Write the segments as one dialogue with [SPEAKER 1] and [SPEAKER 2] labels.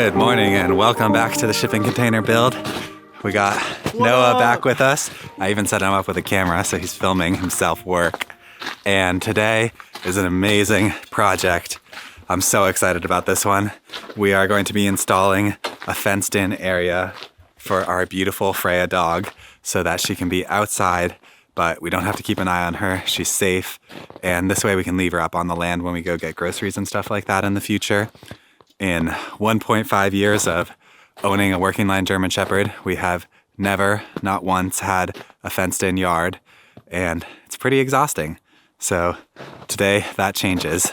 [SPEAKER 1] Good morning and welcome back to the shipping container build. We got Noah back with us. I even set him up with a camera so he's filming himself work. And today is an amazing project. I'm so excited about this one. We are going to be installing a fenced in area for our beautiful Freja dog so that she can be outside, but we don't have to keep an eye on her. She's safe. And this way we can leave her up on the land when we go get groceries and stuff like that in the future. In 1.5 years of owning a working line German Shepherd, we have never, not once, had a fenced-in yard, and it's pretty exhausting. So today that changes.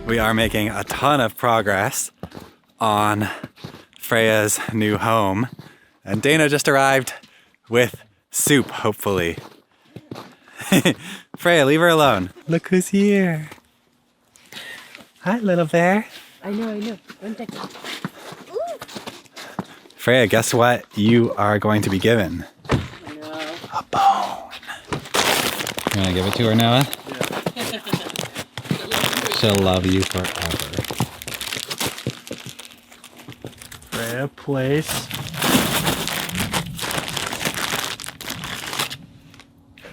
[SPEAKER 1] We are making a ton of progress on Freja's new home. And Dana just arrived with soup, hopefully. Freja, leave her alone. Look who's here. Hi, little bear.
[SPEAKER 2] I know. One second.
[SPEAKER 1] Freja, guess what you are going to be given?
[SPEAKER 2] No.
[SPEAKER 1] A bone. You want to give it to her, Noah? She'll love you forever.
[SPEAKER 3] Freja place.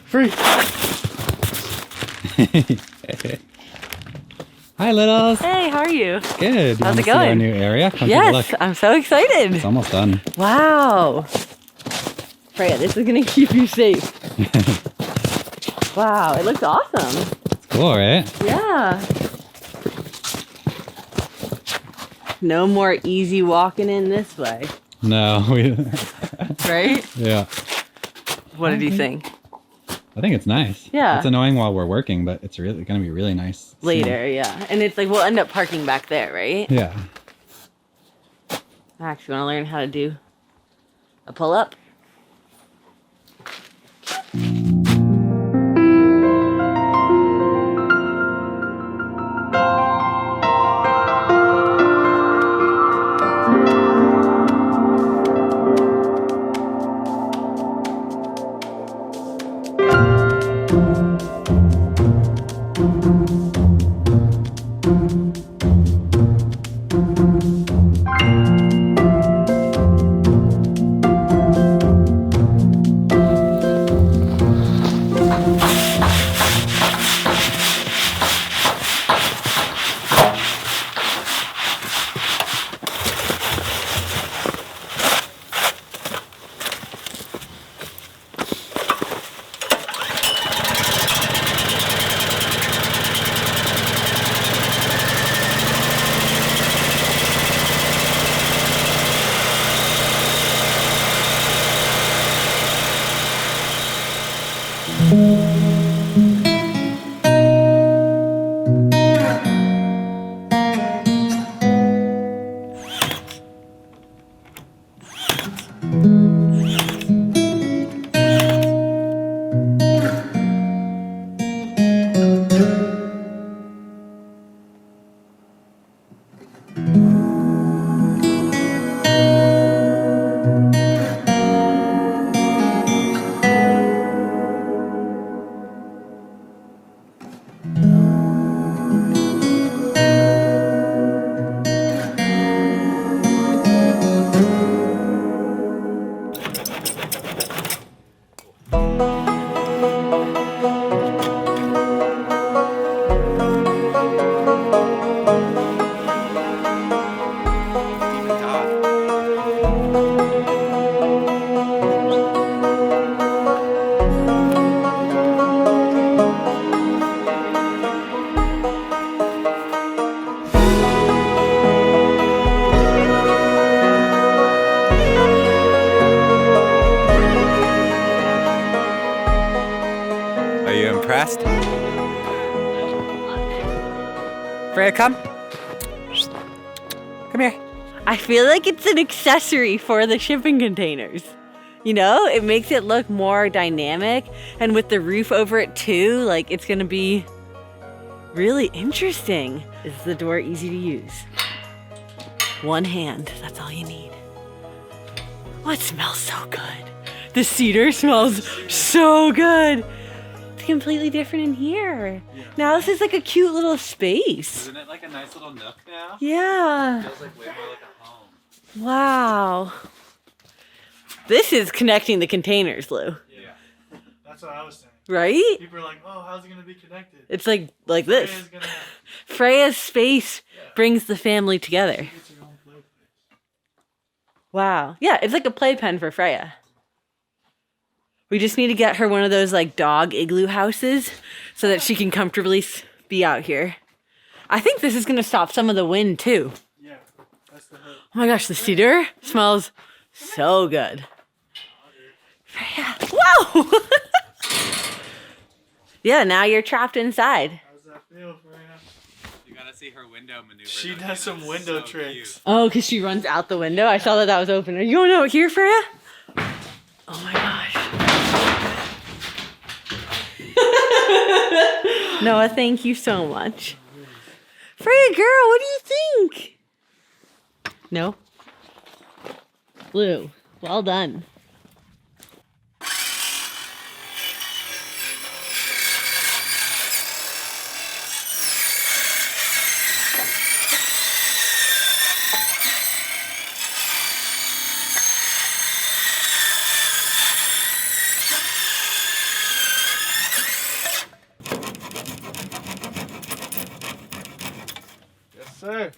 [SPEAKER 3] Free.
[SPEAKER 1] Hi, littles.
[SPEAKER 2] Hey, how are you?
[SPEAKER 1] Good.
[SPEAKER 2] How's it
[SPEAKER 1] See our
[SPEAKER 2] going?
[SPEAKER 1] new area? Come take a
[SPEAKER 2] Yes,
[SPEAKER 1] look.
[SPEAKER 2] I'm so excited.
[SPEAKER 1] It's almost done.
[SPEAKER 2] Wow. Freja, this is gonna keep you safe. Wow, it looks awesome.
[SPEAKER 1] It's cool, right?
[SPEAKER 2] Yeah. No more easy walking in this way,
[SPEAKER 1] No,
[SPEAKER 2] right?
[SPEAKER 1] yeah.
[SPEAKER 2] What did you think?
[SPEAKER 1] I think it's nice.
[SPEAKER 2] Yeah.
[SPEAKER 1] It's annoying while we're working, but it's really going to be really nice
[SPEAKER 2] Later, yeah. And it's like, we'll end up parking back there, right?
[SPEAKER 1] Yeah.
[SPEAKER 2] I actually want to learn how to do a pull-up.
[SPEAKER 1] impressed? Freya, come. Come here.
[SPEAKER 2] I feel like it's an accessory for the shipping containers. You know, it makes it look more dynamic, and with the roof over it too, like it's gonna be really interesting. Is the door easy to use? One hand, that's all you need. Oh, it smells so good. The cedar smells so good. It's completely different in here. Now this is like a cute little space.
[SPEAKER 1] Isn't it like a nice little nook now?
[SPEAKER 2] Yeah.
[SPEAKER 1] It feels like way more like a home.
[SPEAKER 2] Wow. This is connecting the containers, Lou.
[SPEAKER 3] Yeah. That's what I was saying.
[SPEAKER 2] Right?
[SPEAKER 3] People are like, oh, how's it going to be connected?
[SPEAKER 2] It's like this.
[SPEAKER 3] Freya's gonna have-
[SPEAKER 2] Freya's space brings the family together.
[SPEAKER 3] It's her own play place.
[SPEAKER 2] Wow. Yeah, it's like a playpen for Freya. We just need to get her one of those like dog igloo houses so that she can comfortably be out here. I think this is going to stop some of the wind too.
[SPEAKER 3] Yeah, that's the hope.
[SPEAKER 2] Oh my gosh, the cedar smells so good. Freya. Whoa! Yeah, now you're trapped inside.
[SPEAKER 3] How's that feel, Freya?
[SPEAKER 1] You gotta see her window maneuver.
[SPEAKER 3] She does some window tricks.
[SPEAKER 2] Oh, because she runs out the window. I saw that was open. Are you going out here, Freya? Oh my gosh. Noah, thank you so much. Freya, girl, what do you think? No? Blue, well done.
[SPEAKER 3] Yes, sir.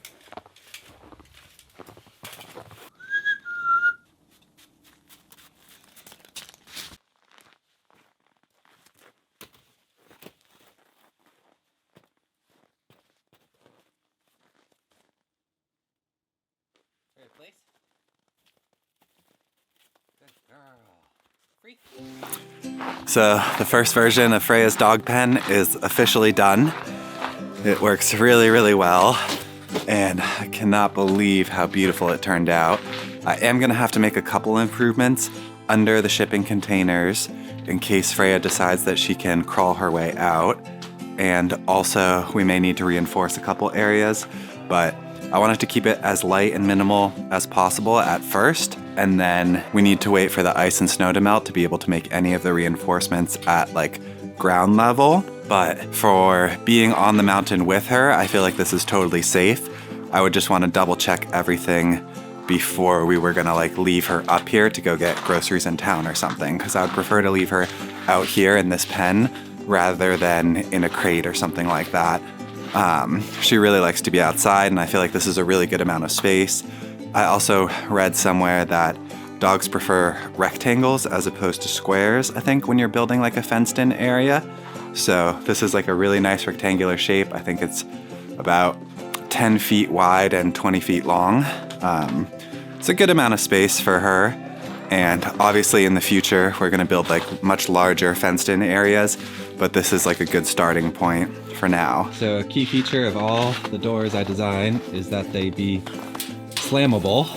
[SPEAKER 1] So the first version of Freya's dog pen is officially done. It works really, really well, and I cannot believe how beautiful it turned out. I am gonna have to make a couple improvements under the shipping containers in case Freya decides that she can crawl her way out. And also we may need to reinforce a couple areas, but I wanted to keep it as light and minimal as possible at first, and then we need to wait for the ice and snow to melt to be able to make any of the reinforcements at like ground level. But for being on the mountain with her, I feel like this is totally safe. I would just want to double check everything before we were gonna like leave her up here to go get groceries in town or something, because I would prefer to leave her out here in this pen rather than in a crate or something like that. She really likes to be outside, and I feel like this is a really good amount of space. I also read somewhere that dogs prefer rectangles as opposed to squares, I think, when you're building like a fenced-in area. So this is like a really nice rectangular shape. I think it's about 10 feet wide and 20 feet long. It's a good amount of space for her. And obviously in the future, we're gonna build like much larger fenced-in areas, but this is like a good starting point for now. So a key feature of all the doors I design is that they be slammable,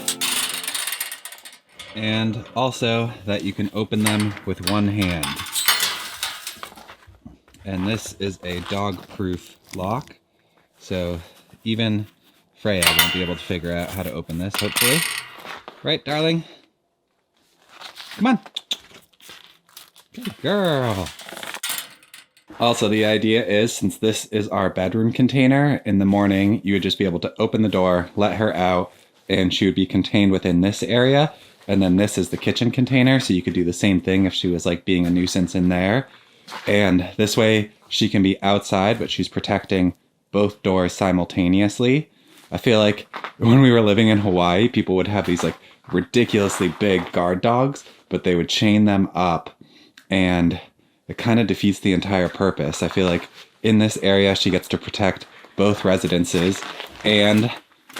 [SPEAKER 1] and also that you can open them with one hand. And this is a dog-proof lock, so even Freya won't be able to figure out how to open this, hopefully. Right, darling? Come on. Good girl. Also, the idea is, since this is our bedroom container, in the morning you would just be able to open the door, let her out, and she would be contained within this area. And then this is the kitchen container, so you could do the same thing if she was like being a nuisance in there. And this way she can be outside, but she's protecting both doors simultaneously. I feel like when we were living in Hawaii, people would have these like ridiculously big guard dogs, but they would chain them up, and it kind of defeats the entire purpose. I feel like in this area, she gets to protect both residences, and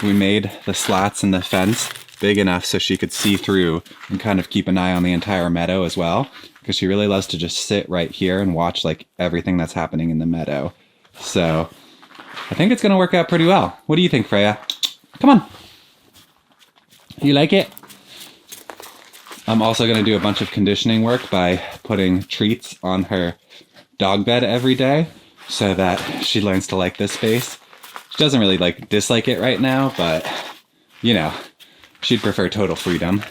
[SPEAKER 1] we made the slats in the fence big enough so she could see through and kind of keep an eye on the entire meadow as well. because she really loves to just sit right here and watch like everything that's happening in the meadow. So I think it's going to work out pretty well. What do you think, Freya? Come on. You like it? I'm also going to do a bunch of conditioning work by putting treats on her dog bed every day so that she learns to like this space. She doesn't really like dislike it right now, but you know, she'd prefer total freedom.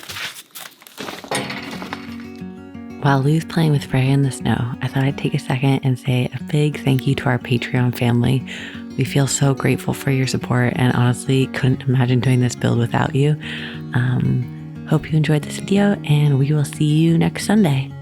[SPEAKER 2] While Lou's playing with Freya in the snow, I thought I'd take a second and say a big thank you to our Patreon family. We feel so grateful for your support and honestly couldn't imagine doing this build without you. Hope you enjoyed this video and we will see you next Sunday.